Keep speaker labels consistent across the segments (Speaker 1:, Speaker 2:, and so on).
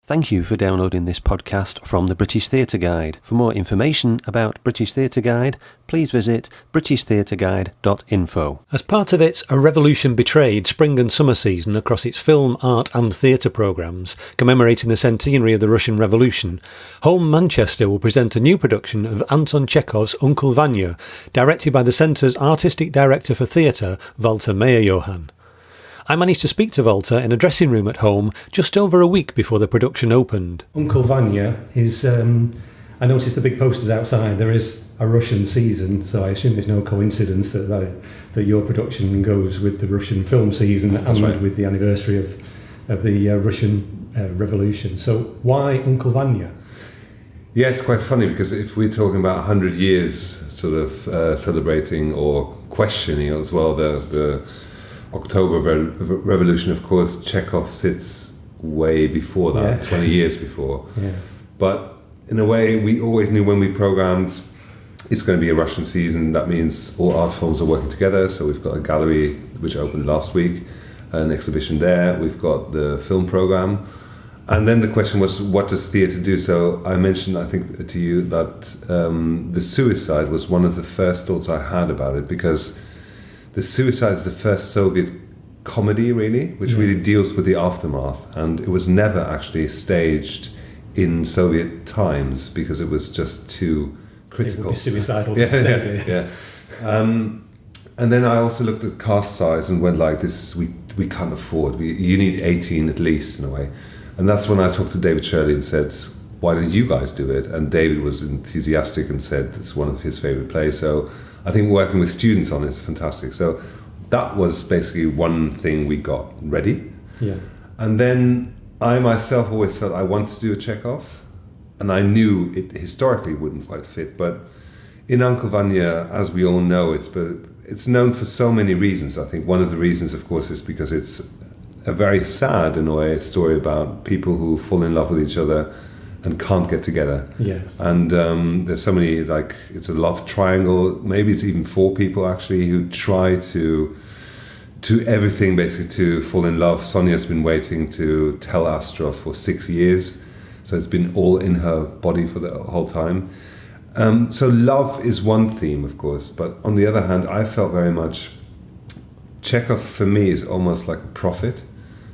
Speaker 1: Thank you for downloading this podcast from the British Theatre Guide. For more information about British Theatre Guide, please visit britishtheatreguide.info. As part of its A Revolution Betrayed spring and summer season across its film, art and theatre programmes, commemorating the centenary of the Russian Revolution, Home Manchester will present a new production of Anton Chekhov's Uncle Vanya, directed by the Centre's Artistic Director for Theatre, Walter Meierjohann. I managed to speak to Walter in a dressing room at home just over a week before the production opened. Uncle Vanya is, I noticed the big posters outside. There is a Russian season, so I assume it's no coincidence that your production goes with the Russian film season and right, with the anniversary of the Russian Revolution. So why Uncle Vanya?
Speaker 2: Yeah, it's quite funny because if we're talking about 100 years sort of celebrating or questioning as well the October Revolution, of course, Chekhov sits way before that, 20 years before. Yeah. But in a way, we always knew when we programmed it's going to be a Russian season. That means all art forms are working together. So we've got a gallery which opened last week, an exhibition there. We've got the film program. And then the question was, what does theatre do? So I mentioned, I think, to you that the suicide was one of the first thoughts I had about it, because The Suicide is the first Soviet comedy, really, which really deals with the aftermath. And it was never actually staged in Soviet times because it was just too critical.
Speaker 1: It would be suicidal.
Speaker 2: And then I also looked at cast size and went like, this we can't afford. You need 18 at least, in a way. And that's when I talked to David Chadderton and said, why don't you guys do it? And David was enthusiastic and said it's one of his favorite plays. So I think working with students on it is fantastic. So that was basically one thing we got ready.
Speaker 1: Yeah.
Speaker 2: And then I myself always felt I wanted to do a Chekhov, and I knew it historically wouldn't quite fit. But in Uncle Vanya, as we all know, it's known for so many reasons. I think one of the reasons, of course, is because it's a very sad, in a way, story about people who fall in love with each other and can't get together.
Speaker 1: Yeah.
Speaker 2: And there's so many, like, it's a love triangle. Maybe it's even 4 people actually who try to everything basically to fall in love. Sonia's been waiting to tell Astra for 6 years, so it's been all in her body for the whole time. So love is one theme, of course, but on the other hand, I felt very much Chekhov for me is almost like a prophet,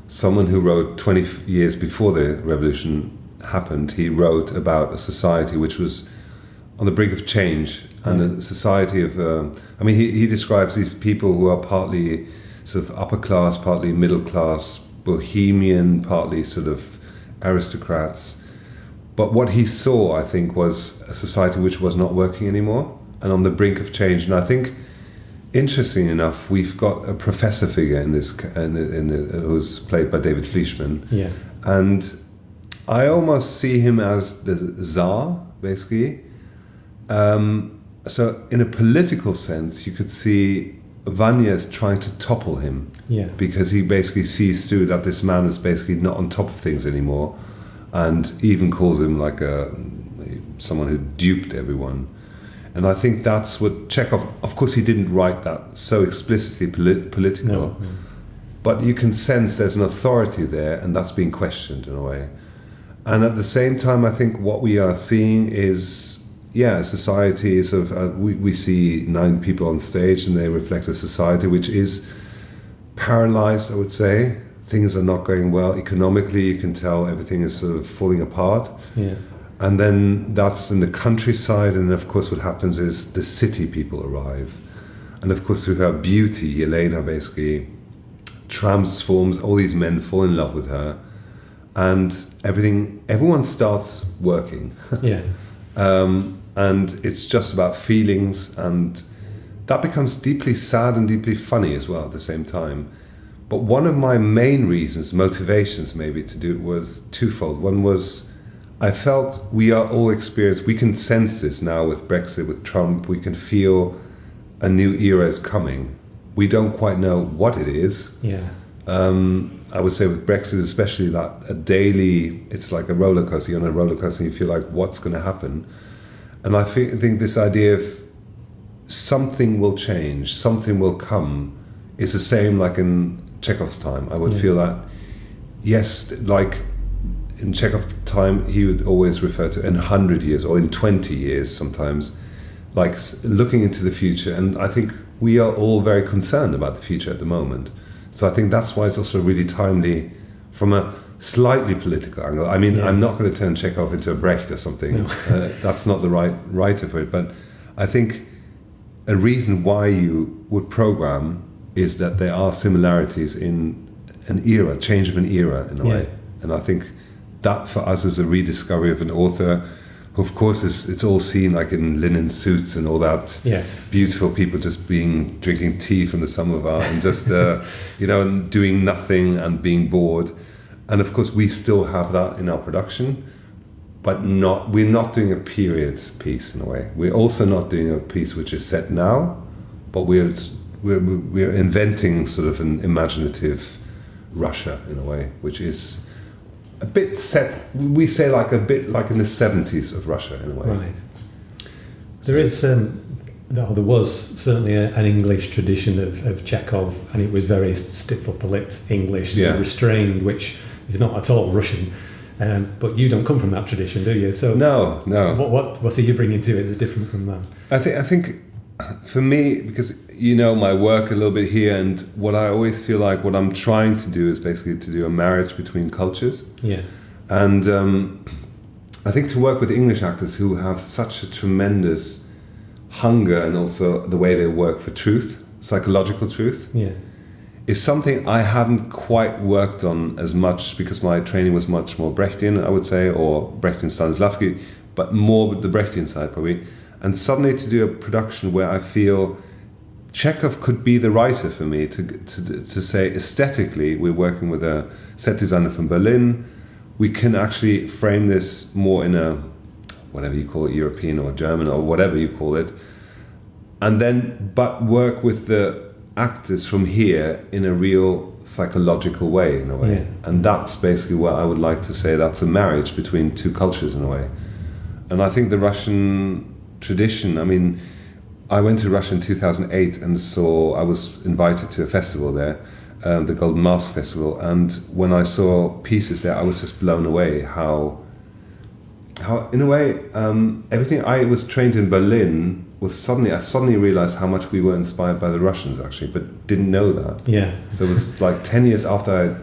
Speaker 2: someone who wrote 20 years before the revolution happened. He wrote about a society which was on the brink of change, and a society of he describes these people who are partly sort of upper class, partly middle class, bohemian, partly sort of aristocrats. But what he saw, I think, was a society which was not working anymore and on the brink of change. And I think, interestingly enough, we've got a professor figure in this, who's played by David Fleischman.
Speaker 1: Yeah.
Speaker 2: And I almost see him as the Tsar, basically. So in a political sense, you could see Vanya is trying to topple him.
Speaker 1: Yeah. Because
Speaker 2: he basically sees through that this man is basically not on top of things anymore, and even calls him like someone who duped everyone. And I think that's what Chekhov, of course he didn't write that so explicitly political, no. But you can sense there's an authority there, and that's being questioned in a way. And at the same time, I think what we are seeing is, society is we see 9 people on stage, and they reflect a society which is paralyzed, I would say. Things are not going well economically. You can tell everything is sort of falling apart.
Speaker 1: Yeah.
Speaker 2: And then that's in the countryside, and of course what happens is the city people arrive. And of course through her beauty, Elena basically transforms, all these men fall in love with her, and everyone starts working.
Speaker 1: Yeah.
Speaker 2: And it's just about feelings, and that becomes deeply sad and deeply funny as well at the same time. But one of my main reasons, motivations maybe to do it, was twofold. One was I felt we are all experienced, we can sense this now with Brexit, with Trump, we can feel a new era is coming. We don't quite know what it is.
Speaker 1: Yeah.
Speaker 2: I would say with Brexit especially, that it's like a roller coaster. You're on a roller coaster and you feel like, what's going to happen? And I think this idea of something will change, something will come, is the same like in Chekhov's time. I would feel that, yes, like in Chekhov's time, he would always refer to in 100 years or in 20 years sometimes, like looking into the future. And I think we are all very concerned about the future at the moment. So I think that's why it's also really timely from a slightly political angle. I mean, I'm not going to turn Chekhov into a Brecht or something. No. That's not the right writer for it. But I think a reason why you would program is that there are similarities in an era, change of an era in a way. And I think that for us is a rediscovery of an author who, of course, it's all seen like in linen suits and all that.
Speaker 1: Yes.
Speaker 2: Beautiful people just drinking tea from the samovar and just, and doing nothing and being bored. And of course, we still have that in our production, but we're not doing a period piece in a way. We're also not doing a piece which is set now, but we're inventing sort of an imaginative Russia in a way, which is a bit set. We say like a bit like in the 70s of Russia in a way.
Speaker 1: Right. There is, there was certainly an English tradition of Chekhov, and it was very stiff upper lipped English, restrained, which is not at all Russian. But you don't come from that tradition, do you? So
Speaker 2: no.
Speaker 1: What are you bringing to it that's different from that?
Speaker 2: I think for me, because my work a little bit here, and what I always feel like what I'm trying to do is basically to do a marriage between cultures.
Speaker 1: Yeah.
Speaker 2: And I think to work with English actors who have such a tremendous hunger and also the way they work for truth, psychological truth, is something I haven't quite worked on as much, because my training was much more Brechtian, I would say, or Brechtian Stanislavski, but more the Brechtian side probably. And suddenly to do a production where I feel Chekhov could be the writer for me to say aesthetically, we're working with a set designer from Berlin. We can actually frame this more in a, whatever you call it, European or German or whatever you call it. And then, but work with the actors from here in a real psychological way, in a way.
Speaker 1: Yeah.
Speaker 2: And that's basically what I would like to say, that's a marriage between two cultures in a way. And I think the Russian tradition, I mean, I went to Russia in 2008 and I was invited to a festival there, the Golden Mask Festival, and when I saw pieces there, I was just blown away how in a way, everything I was trained in Berlin was I suddenly realized how much we were inspired by the Russians actually, but didn't know that.
Speaker 1: Yeah.
Speaker 2: So it was like 10 years after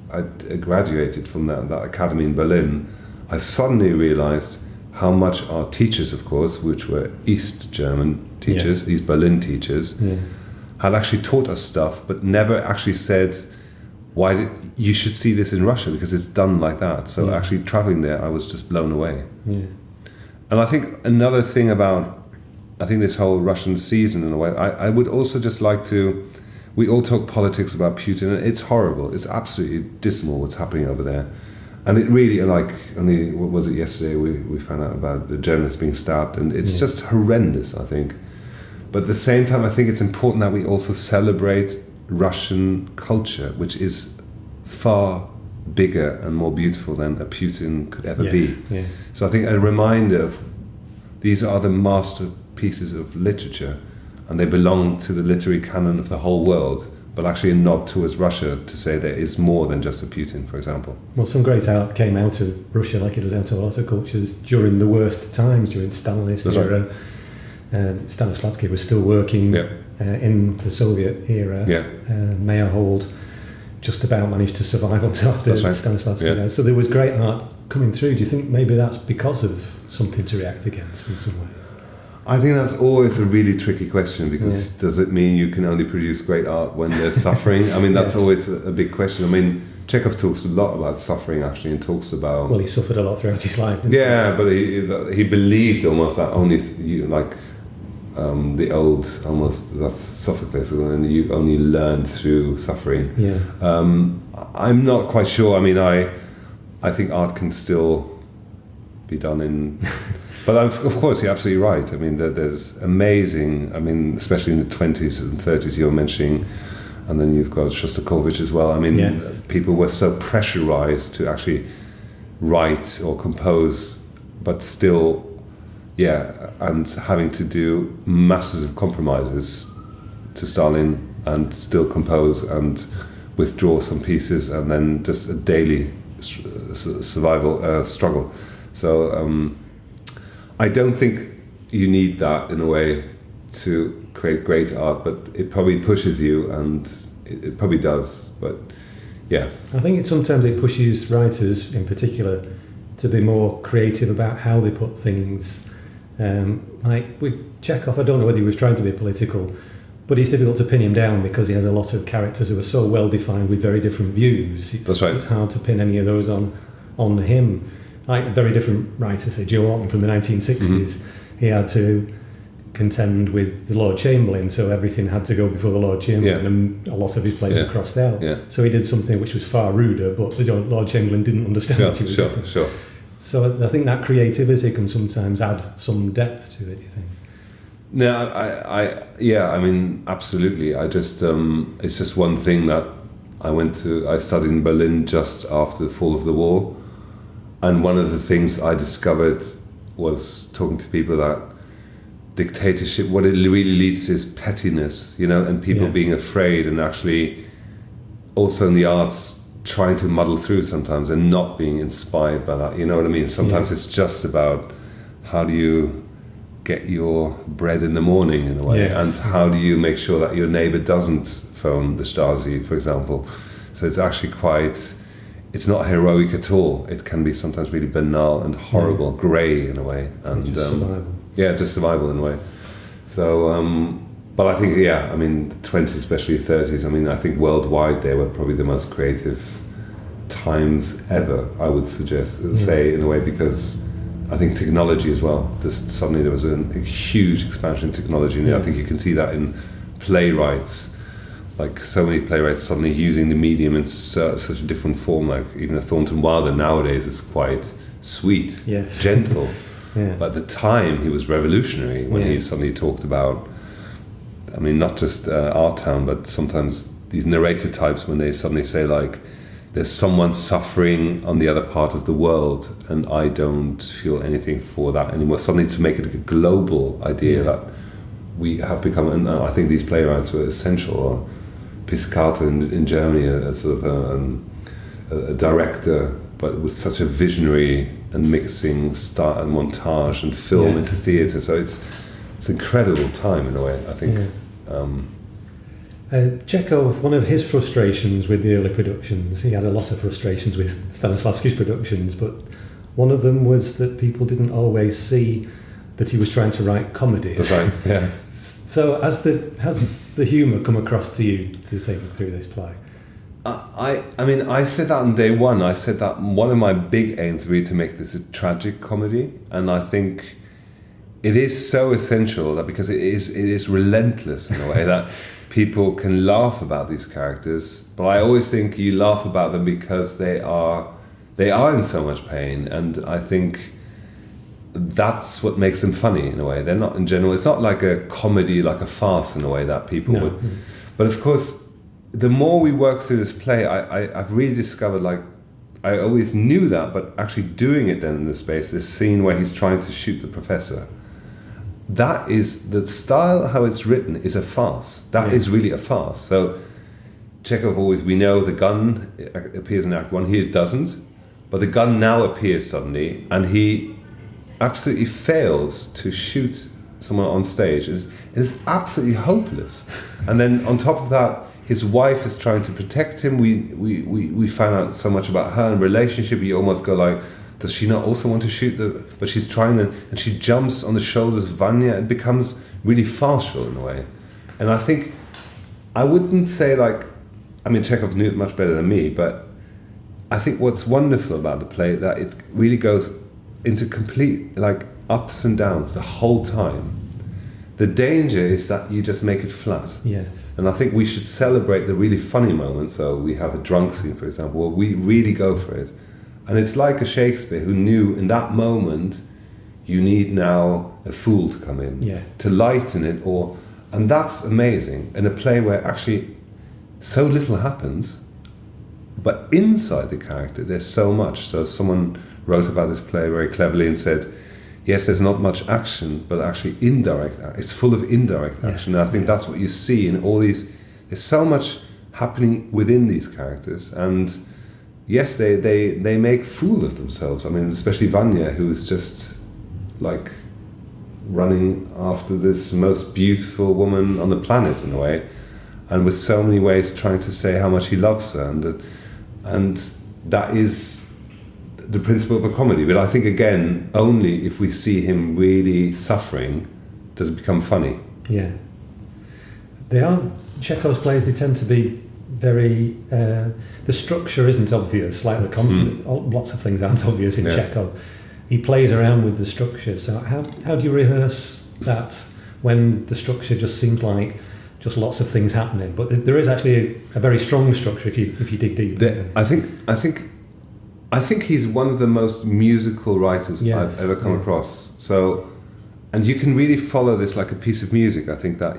Speaker 2: I graduated from that academy in Berlin, I suddenly realized how much our teachers, of course, which were East German teachers, East Berlin teachers, had actually taught us stuff, but never actually said, you should see this in Russia because it's done like that. So actually traveling there, I was just blown away.
Speaker 1: Yeah.
Speaker 2: And I think another thing about, this whole Russian season in a way, I would also just like to, we all talk politics about Putin, and it's horrible. It's absolutely dismal what's happening over there. And it really, only, what was it, yesterday, we found out about the journalist being stabbed, and it's just horrendous, I think. But at the same time, I think it's important that we also celebrate Russian culture, which is far bigger and more beautiful than a Putin could ever be.
Speaker 1: Yeah.
Speaker 2: So I think a reminder of these are the masterpieces of literature, and they belong to the literary canon of the whole world, but actually a nod towards Russia to say there is more than just a Putin, for example.
Speaker 1: Well, some great art came out of Russia, like it was out of a lot of cultures during the worst times, during Stalinist era. Stanislavski was still working in the Soviet era. Meierjohann just about managed to survive until after Stanislavski. So there was great art coming through. Do you think maybe that's because of something to react against in some ways?
Speaker 2: I think that's always a really tricky question, because does it mean you can only produce great art when there's suffering? I mean, that's always a big question. I mean, Chekhov talks a lot about suffering actually, and talks about...
Speaker 1: Well, he suffered a lot throughout his life.
Speaker 2: But he believed almost that only the old, almost, that's Sophocles, and you only learn through suffering. I'm not quite sure. I mean, I think art can still be done in... But of course, you're absolutely right. I mean, there's amazing, I mean, especially in the 20s and 30s you're mentioning, and then you've got Shostakovich as well. I mean, people were so pressurized to actually write or compose, but still, and having to do masses of compromises to Stalin and still compose and withdraw some pieces, and then just a daily survival struggle. So I don't think you need that in a way to create great art, but it probably pushes you, and it probably does. But yeah,
Speaker 1: I think sometimes it pushes writers in particular to be more creative about how they put things. Like with Chekhov, I don't know whether he was trying to be political, but it's difficult to pin him down because he has a lot of characters who are so well defined with very different views.
Speaker 2: That's right.
Speaker 1: It's hard to pin any of those on him. Like very different writers, say Joe Orton from the 1960s, he had to contend with the Lord Chamberlain, so everything had to go before the Lord Chamberlain, and a lot of his plays were crossed out.
Speaker 2: Yeah.
Speaker 1: So he did something which was far ruder, but the Lord Chamberlain didn't understand what he was getting.
Speaker 2: Sure.
Speaker 1: So I think that creativity can sometimes add some depth to it, you think?
Speaker 2: No, I mean, absolutely. I just, it's just one thing that I studied in Berlin just after the fall of the wall. And one of the things I discovered was talking to people that dictatorship, what it really leads to is pettiness, and people being afraid, and actually also in the arts trying to muddle through sometimes and not being inspired by that, you know what I mean? Sometimes it's just about how do you get your bread in the morning in a way, and how do you make sure that your neighbor doesn't phone the Stasi, for example. So it's actually it's not heroic at all. It can be sometimes really banal and horrible, grey in a way, and
Speaker 1: just survival.
Speaker 2: Just survival in a way. So, but I think, I mean, the 20s, especially 30s. I mean, I think worldwide they were probably the most creative times ever. I would say in a way, because I think technology as well. Suddenly there was a huge expansion in technology, and I think you can see that in playwrights. Like so many playwrights suddenly using the medium in such a different form. Like even a Thornton Wilder nowadays is quite sweet, gentle. But at the time he was revolutionary when he suddenly talked about, I mean, not just our town, but sometimes these narrator types when they suddenly say like, there's someone suffering on the other part of the world and I don't feel anything for that anymore. Suddenly to make it a global idea that we have become, and I think these playwrights were essential. Piscator in Germany, a sort of a director, but with such a visionary and mixing start and montage and film into theatre. So it's an incredible time in a way, I think.
Speaker 1: Chekhov, one of his frustrations with the early productions, he had a lot of frustrations with Stanislavski's productions, but one of them was that people didn't always see that he was trying to write comedies.
Speaker 2: That's right,
Speaker 1: So has the humour come across to you, do you think, through this play?
Speaker 2: I mean, I said that on day one. I said that one of my big aims would be to make this a tragic comedy, and I think it is so essential that because it is relentless in a way that people can laugh about these characters, but I always think you laugh about them because they are in so much pain, and I think that's what makes them funny in a way. They're not in general, it's not like a comedy, like a farce in a way that people would. But of course, the more we work through this play, I've really discovered, like, I always knew that, but actually doing it then in the space, this scene where he's trying to shoot the professor, that is, the style, how it's written, is a farce. That is really a farce. So Chekhov we know the gun appears in Act 1, here it doesn't, but the gun now appears suddenly, and he absolutely fails to shoot someone on stage. It is absolutely hopeless. And then on top of that, his wife is trying to protect him. We find out so much about her and relationship. You almost go like, does she not also want to shoot but she's trying, and she jumps on the shoulders of Vanya. It becomes really farcical in a way. And I think, I wouldn't say like, I mean, Chekhov knew it much better than me, but I think what's wonderful about the play, that it really goes into complete like ups and downs the whole time. The danger is that you just make it flat.
Speaker 1: Yes.
Speaker 2: And I think we should celebrate the really funny moments. So we have a drunk scene, for example, where we really go for it. And it's like a Shakespeare who knew in that moment you need now a fool to come in to lighten it, and that's amazing. In a play where actually so little happens, but inside the character there's so much. So someone wrote about this play very cleverly and said, yes, there's not much action, but actually it's full of indirect action. And I think that's what you see in all these, there's so much happening within these characters, and yes, they make fool of themselves. I mean, especially Vanya, who is just like running after this most beautiful woman on the planet in a way, and with so many ways trying to say how much he loves her, and that is the principle of a comedy. But I think again, only if we see him really suffering does it become funny.
Speaker 1: Yeah, Chekhov's plays. They tend to be very. The structure isn't obvious. Like lots of things aren't obvious in Chekhov. He plays around with the structure. So how do you rehearse that when the structure just seems like just lots of things happening? But there is actually a very strong structure if you dig deep.
Speaker 2: I think he's one of the most musical writers I've ever come across. So, and you can really follow this like a piece of music. I think that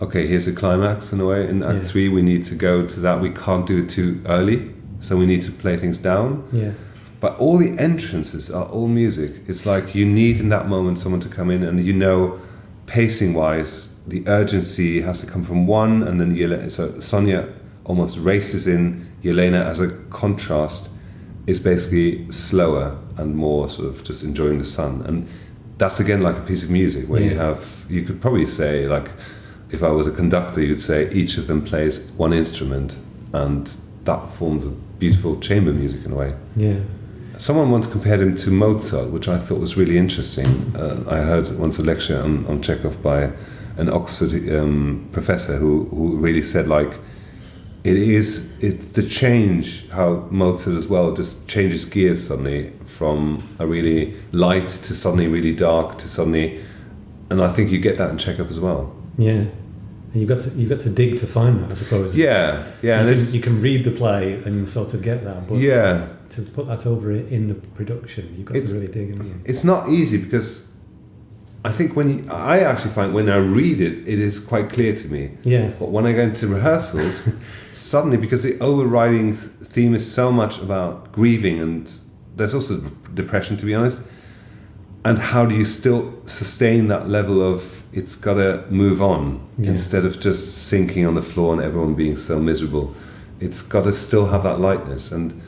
Speaker 2: okay, here's a climax in a way. In Act 3, we need to go to that. We can't do it too early, so we need to play things down.
Speaker 1: Yeah.
Speaker 2: But all the entrances are all music. It's like you need in that moment someone to come in, and pacing-wise, the urgency has to come from one, and then so Sonia almost races in. Yelena, as a contrast, is basically slower and more sort of just enjoying the sun. And that's again like a piece of music where you could probably say, like, if I was a conductor, you'd say each of them plays one instrument, and that forms a beautiful chamber music in a way.
Speaker 1: Yeah.
Speaker 2: Someone once compared him to Mozart, which I thought was really interesting. I heard once a lecture on Chekhov by an Oxford professor who really said, like, it's the change, how Mozart as well just changes gears suddenly from a really light to suddenly really dark to suddenly, and I think you get that in Chekhov as well.
Speaker 1: Yeah. And you've got to dig to find that, I suppose.
Speaker 2: Yeah.
Speaker 1: You can read the play and sort of get that, but to put that over in the production, you've got to really dig in.
Speaker 2: It's not easy because I think I actually find when I read it, it is quite clear to me.
Speaker 1: Yeah.
Speaker 2: But when I go into rehearsals, suddenly, because the overriding theme is so much about grieving, and there's also depression, to be honest, and how do you still sustain that level of it's got to move on instead of just sinking on the floor and everyone being so miserable. It's got to still have that lightness. And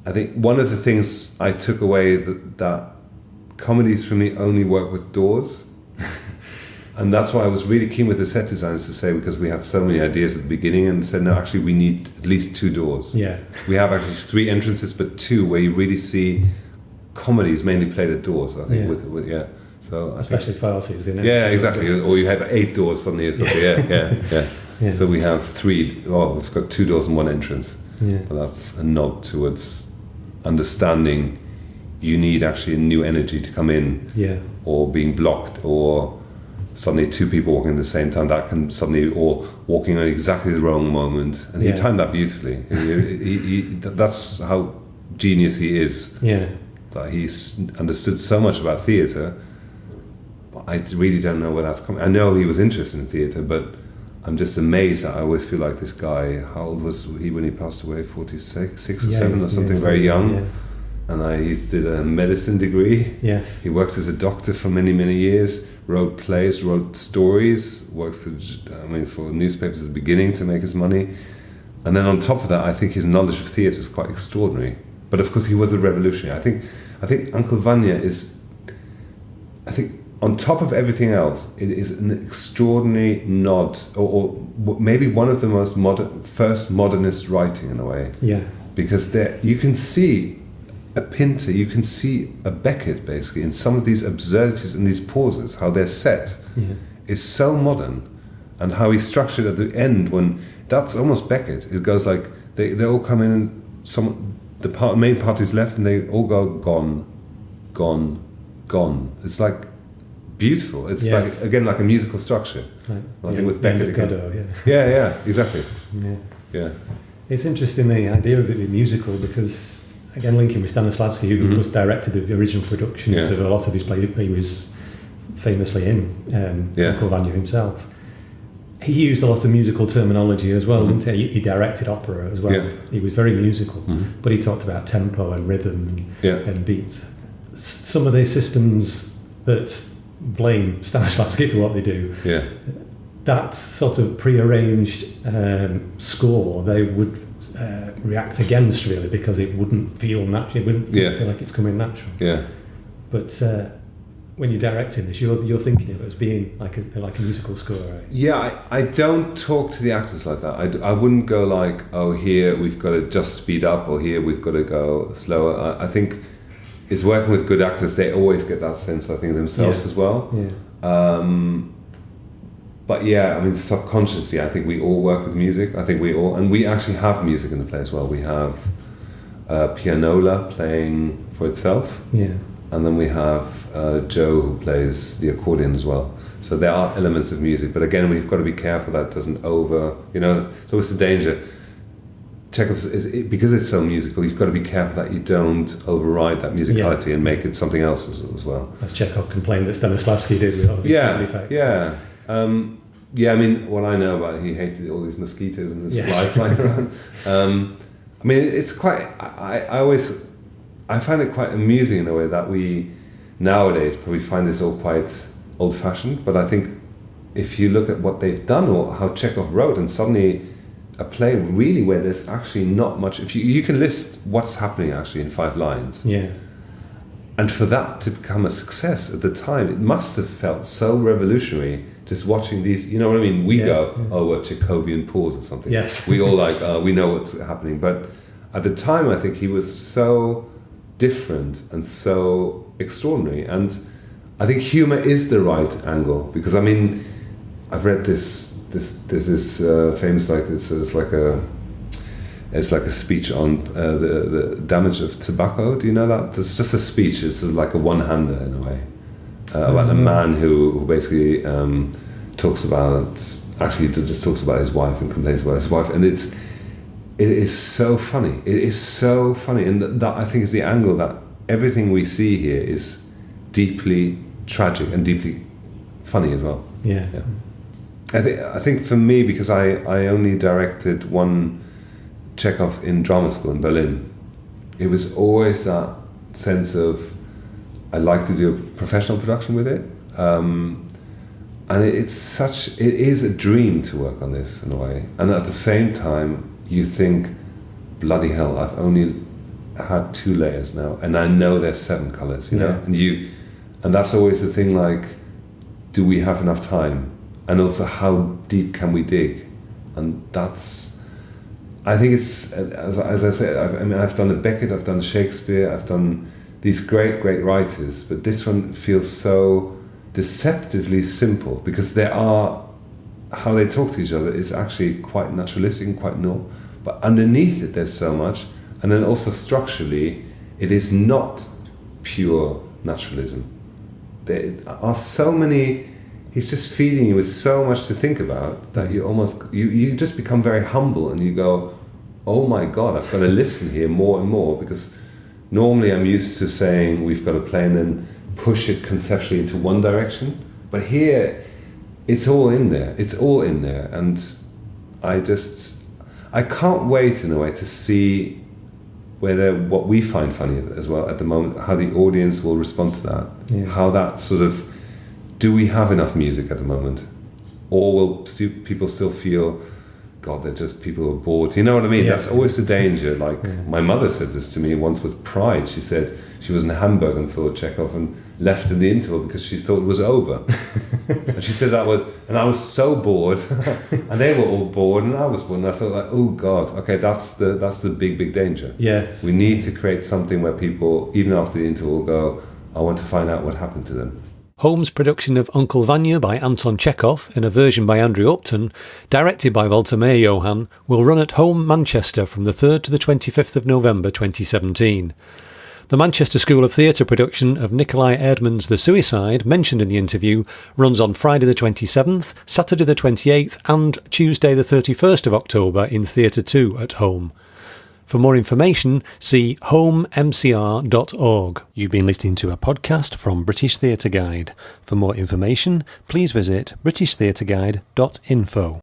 Speaker 2: I think one of the things I took away that comedies for me only work with doors. And that's why I was really keen with the set designers to say, because we had so many ideas at the beginning, and said, no, actually we need at least 2 doors.
Speaker 1: Yeah.
Speaker 2: We have actually 3 entrances, but 2 where you really see comedies mainly played at doors, I think. So
Speaker 1: especially farces,
Speaker 2: you know. Yeah, exactly. Or you have 8 doors suddenly or something. Yeah. So we have 3. Oh, we've got 2 doors and 1 entrance.
Speaker 1: Yeah.
Speaker 2: But that's a nod towards understanding you need actually a new energy to come in.
Speaker 1: Yeah. Or
Speaker 2: being blocked, or suddenly 2 people walking at the same time, that can suddenly, or walking at exactly the wrong moment. And he timed that beautifully. That's how genius he is.
Speaker 1: Yeah.
Speaker 2: That he's understood so much about theatre. I really don't know where that's coming. I know he was interested in theatre, but I'm just amazed that I always feel like this guy, how old was he when he passed away? 46 or 7 or something, very young. Yeah. And he did a medicine degree.
Speaker 1: Yes.
Speaker 2: He worked as a doctor for many, many years, wrote plays, wrote stories, worked for newspapers at the beginning to make his money. And then on top of that, I think his knowledge of theatre is quite extraordinary. But of course, he was a revolutionary. I think Uncle Vanya is, on top of everything else, it is an extraordinary nod, or maybe one of the most first modernist writing in a way.
Speaker 1: Yeah.
Speaker 2: Because there you can see a Pinter, you can see a Beckett basically in some of these absurdities and these pauses, how they're set is so modern, and how he's structured at the end when that's almost Beckett. It goes like they all come in and main party's left and they all go gone, gone, gone. It's like beautiful. It's like again like a musical structure. Right. I think with Beckett again. Yeah, exactly. Yeah.
Speaker 1: It's interesting the idea of it being musical, because again linking with Stanislavski, who of course directed the original productions of a lot of his plays, he was famously in Uncle Vanya himself. He used a lot of musical terminology as well, didn't he? He directed opera as well. Yeah. He was very musical, but he talked about tempo and rhythm and beats. Some of the systems that blame Stanislavski for what they do, that sort of prearranged score, they would react against, really, because it wouldn't feel natural. It wouldn't feel like it's coming natural.
Speaker 2: Yeah.
Speaker 1: But when you're directing this, you're thinking of it as being like a musical score, right?
Speaker 2: Yeah, I don't talk to the actors like that. I wouldn't go like, oh, here we've got to just speed up, or here we've got to go slower. I think it's working with good actors. They always get that sense, I think, themselves as well.
Speaker 1: Yeah.
Speaker 2: But yeah, I mean, subconsciously, I think we all work with music. I think and we actually have music in the play as well. We have pianola playing for itself.
Speaker 1: Yeah.
Speaker 2: And then we have Joe, who plays the accordion as well. So there are elements of music, but again, we've got to be careful that doesn't it's always the danger. Chekhov because it's so musical, you've got to be careful that you don't override that musicality and make it something else as well.
Speaker 1: As Chekhov complained that Stanislavski did with all the sound effects.
Speaker 2: Yeah. I mean, what I know about it, he hated all these mosquitoes and this fly flying around. I mean, it's quite. I find it quite amusing in a way that we nowadays probably find this all quite old-fashioned. But I think if you look at what they've done or how Chekhov wrote, and suddenly a play really where there's actually not much. If you can list what's happening actually in 5 lines.
Speaker 1: Yeah.
Speaker 2: And for that to become a success at the time, it must have felt so revolutionary. Just watching these, you know what I mean? We go, oh, a Chekhovian pause or something.
Speaker 1: Yes.
Speaker 2: We all we know what's happening. But at the time, I think he was so different and so extraordinary. And I think humor is the right angle, because I mean, I've read there's this famous, like it's like a speech on the damage of tobacco. Do you know that? It's just a speech. It's like a one-hander in a way. About a man who basically talks about his wife and complains about his wife, and it is so funny. It is so funny, and that I think is the angle that everything we see here is deeply tragic and deeply funny as well.
Speaker 1: Yeah.
Speaker 2: I think for me, because I only directed one Chekhov in drama school in Berlin, it was always that sense of I like to do a professional production with it, and it is a dream to work on this in a way. And at the same time, you think, bloody hell, I've only had 2 layers now, and I know there's 7 colors, you know, and that's always the thing. Like, do we have enough time? And also, how deep can we dig? And that's, I think it's as I said. I've done a Beckett, I've done Shakespeare, I've done these great writers, but this one feels so deceptively simple, because how they talk to each other is actually quite naturalistic and quite normal, but underneath it there's so much, and then also structurally it is not pure naturalism. There are so many. He's just feeding you with so much to think about that you just become very humble, and you go, oh my God, I've got to listen here more and more, because normally I'm used to saying we've got to play and then push it conceptually into one direction. But here, it's all in there. It's all in there. And I can't wait in a way to see what we find funny as well at the moment, how the audience will respond to that. Yeah. How that sort of, do we have enough music at the moment? Or will people still feel, God, they're just people who are bored. You know what I mean? Yeah. That's always the danger. Like, my mother said this to me once with pride. She said she was in Hamburg and saw Chekhov and left in the interval because she thought it was over. And she said and I was so bored, and they were all bored, and I was bored, and I thought, like, oh God, okay, that's the big danger.
Speaker 1: Yes.
Speaker 2: We need to create something where people, even after the interval, go, I want to find out what happened to them.
Speaker 1: Holmes' production of Uncle Vanya by Anton Chekhov, in a version by Andrew Upton, directed by Walter Meierjohann, will run at Home Manchester from the 3rd to the 25th of November 2017. The Manchester School of Theatre production of Nikolai Erdmann's The Suicide, mentioned in the interview, runs on Friday the 27th, Saturday the 28th and Tuesday the 31st of October in Theatre 2 at Home. For more information, see homemcr.org. You've been listening to a podcast from British Theatre Guide. For more information, please visit britishtheatreguide.info.